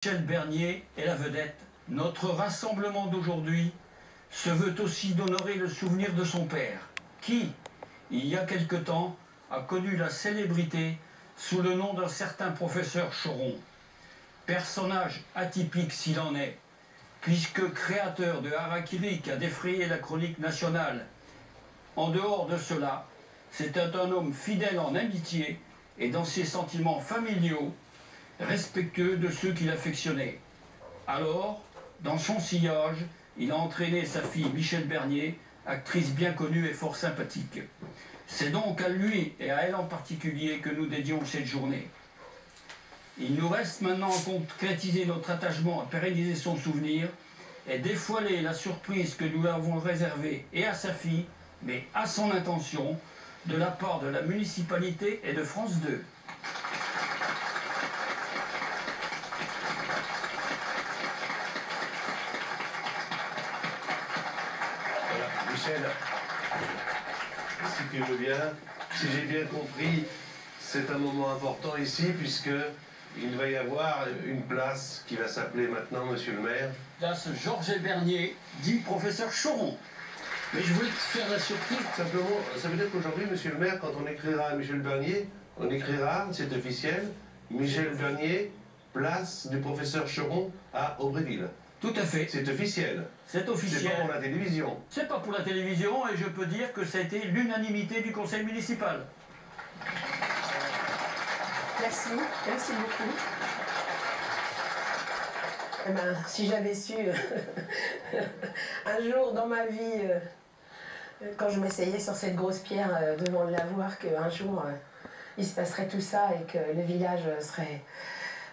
Michel Bernier est la vedette. Notre rassemblement d'aujourd'hui se veut aussi d'honorer le souvenir de son père, qui, il y a quelque temps, a connu la célébrité sous le nom d'un certain professeur Choron. Personnage atypique s'il en est, puisque créateur de Harakiri qui a défrayé la chronique nationale. En dehors de cela, c'était un homme fidèle en amitié et dans ses sentiments familiaux, respectueux de ceux qu'il affectionnait. Alors, dans son sillage, il a entraîné sa fille Michel Bernier, actrice bien connue et fort sympathique. C'est donc à lui et à elle en particulier que nous dédions cette journée. Il nous reste maintenant à concrétiser notre attachement, à pérenniser son souvenir et dévoiler la surprise que nous lui avons réservée et à sa fille, mais à son intention, de la part de la municipalité et de France 2. Michel, si tu veux bien, si j'ai bien compris, c'est un moment important ici puisque il va y avoir une place qui va s'appeler maintenant Monsieur le maire. Place Georges Bernier, dit professeur Choron. Mais je voulais te faire la surprise. Simplement, ça veut dire qu'aujourd'hui, Monsieur le maire, quand on écrira à Michel Bernier, on écrira, c'est officiel, Michel Bernier, place du professeur Choron à Aubréville. Tout à fait. C'est officiel. C'est officiel. C'est pas pour la télévision. C'est pas pour la télévision et je peux dire que ça a été l'unanimité du conseil municipal. Merci, merci beaucoup. Eh ben, si j'avais su un jour dans ma vie, quand je m'essayais sur cette grosse pierre devant le lavoir, qu'un jour il se passerait tout ça et que le village serait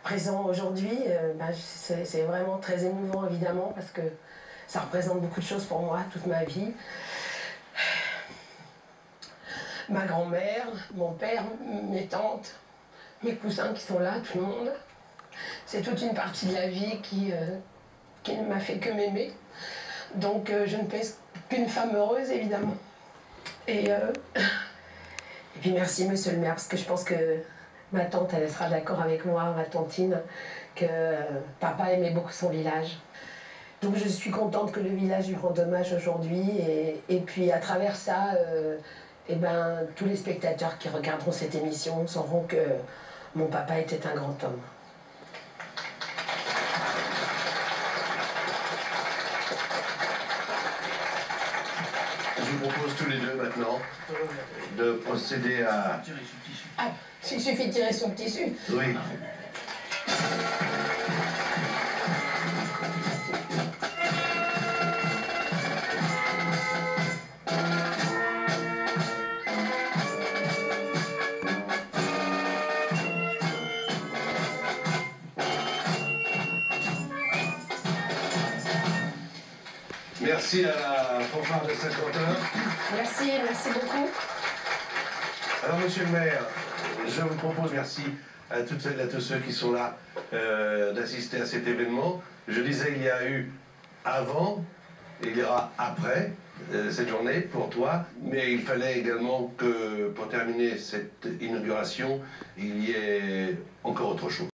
présent aujourd'hui, ben, c'est vraiment très émouvant évidemment parce que ça représente beaucoup de choses pour moi, toute ma vie. Ma grand-mère, mon père, mes tantes, mes cousins qui sont là, tout le monde. C'est toute une partie de la vie qui ne m'a fait que m'aimer. Donc je ne pèse qu'une femme heureuse, évidemment. Et puis merci, monsieur le maire, parce que je pense que ma tante, elle sera d'accord avec moi, ma tantine, que papa aimait beaucoup son village. Donc je suis contente que le village lui rende hommage aujourd'hui. Et puis à travers ça, eh ben, tous les spectateurs qui regarderont cette émission sauront que mon papa était un grand homme. Je vous propose tous les deux maintenant de procéder à... Ah, il suffit de tirer sur le tissu. Oui. Merci à la fanfare de Saint-Quentin. Merci, merci beaucoup. Alors, monsieur le maire, je vous propose, merci à toutes celles et à tous ceux qui sont là, d'assister à cet événement. Je disais, il y a eu avant, et il y aura après cette journée pour toi, mais il fallait également que, pour terminer cette inauguration, il y ait encore autre chose.